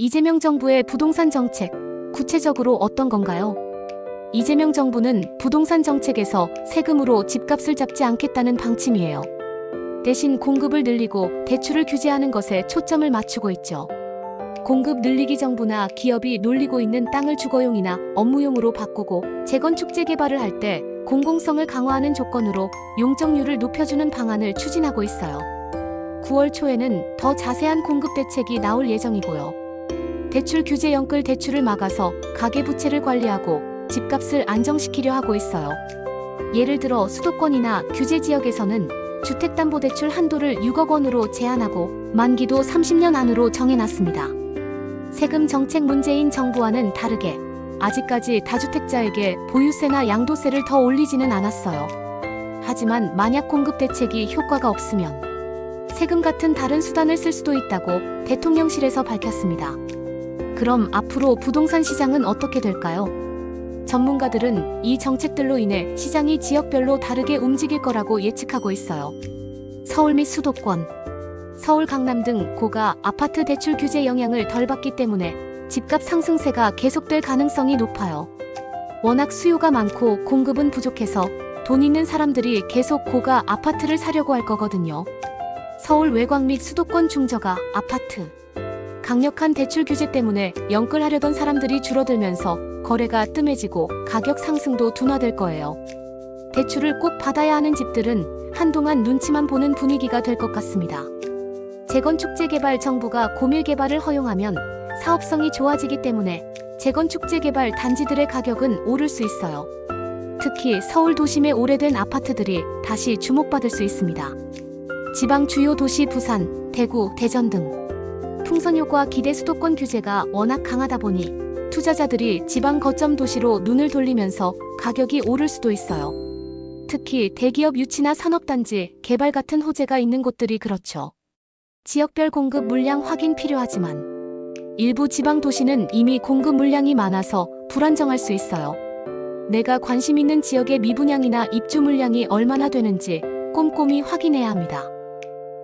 이재명 정부의 부동산 정책, 구체적으로 어떤 건가요? 이재명 정부는 부동산 정책에서 세금으로 집값을 잡지 않겠다는 방침이에요. 대신 공급을 늘리고 대출을 규제하는 것에 초점을 맞추고 있죠. 공급 늘리기 정부나 기업이 놀리고 있는 땅을 주거용이나 업무용으로 바꾸고 재건축 재개발을 할 때 공공성을 강화하는 조건으로 용적률을 높여주는 방안을 추진하고 있어요. 9월 초에는 더 자세한 공급 대책이 나올 예정이고요. 대출 규제 연끌 대출을 막아서 가계부채를 관리하고 집값을 안정시키려 하고 있어요. 예를 들어 수도권이나 규제 지역에서는 주택담보대출 한도를 6억 원으로 제한하고 만기도 30년 안으로 정해놨습니다. 세금 정책 문제인 정부와는 다르게 아직까지 다주택자에게 보유세나 양도세를 더 올리지는 않았어요. 하지만 만약 공급 대책이 효과가 없으면 세금 같은 다른 수단을 쓸 수도 있다고 대통령실에서 밝혔습니다. 그럼 앞으로 부동산 시장은 어떻게 될까요? 전문가들은 이 정책들로 인해 시장이 지역별로 다르게 움직일 거라고 예측하고 있어요. 서울 및 수도권, 서울 강남 등 고가 아파트 대출 규제 영향을 덜 받기 때문에 집값 상승세가 계속될 가능성이 높아요. 워낙 수요가 많고 공급은 부족해서 돈 있는 사람들이 계속 고가 아파트를 사려고 할 거거든요. 서울 외곽 및 수도권 중저가 아파트. 강력한 대출 규제 때문에 연끌하려던 사람들이 줄어들면서 거래가 뜸해지고 가격 상승도 둔화될 거예요. 대출을 꼭 받아야 하는 집들은 한동안 눈치만 보는 분위기가 될 것 같습니다. 재건축 재개발 정부가 고밀 개발을 허용하면 사업성이 좋아지기 때문에 재건축 재개발 단지들의 가격은 오를 수 있어요. 특히 서울 도심의 오래된 아파트들이 다시 주목받을 수 있습니다. 지방 주요 도시 부산, 대구, 대전 등 풍선효과 기대 수도권 규제가 워낙 강하다 보니 투자자들이 지방 거점 도시로 눈을 돌리면서 가격이 오를 수도 있어요. 특히 대기업 유치나 산업단지, 개발 같은 호재가 있는 곳들이 그렇죠. 지역별 공급 물량 확인 필요하지만 일부 지방 도시는 이미 공급 물량이 많아서 불안정할 수 있어요. 내가 관심 있는 지역의 미분양이나 입주 물량이 얼마나 되는지 꼼꼼히 확인해야 합니다.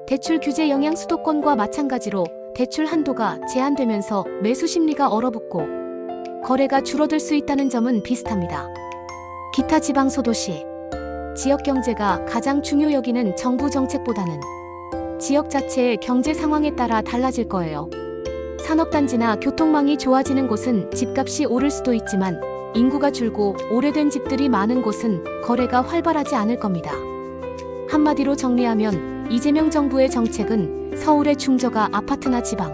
대출 규제 영향 수도권과 마찬가지로 대출 한도가 제한되면서 매수 심리가 얼어붙고 거래가 줄어들 수 있다는 점은 비슷합니다. 기타 지방 소도시, 지역 경제가 가장 중요 여기는 정부 정책보다는 지역 자체의 경제 상황에 따라 달라질 거예요. 산업단지나 교통망이 좋아지는 곳은 집값이 오를 수도 있지만 인구가 줄고 오래된 집들이 많은 곳은 거래가 활발하지 않을 겁니다. 한마디로 정리하면 이재명 정부의 정책은 서울의 중저가 아파트나 지방,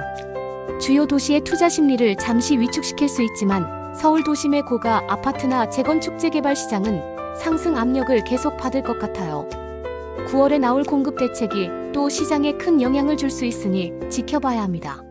주요 도시의 투자 심리를 잠시 위축시킬 수 있지만 서울 도심의 고가 아파트나 재건축 재개발 시장은 상승 압력을 계속 받을 것 같아요. 9월에 나올 공급 대책이 또 시장에 큰 영향을 줄 수 있으니 지켜봐야 합니다.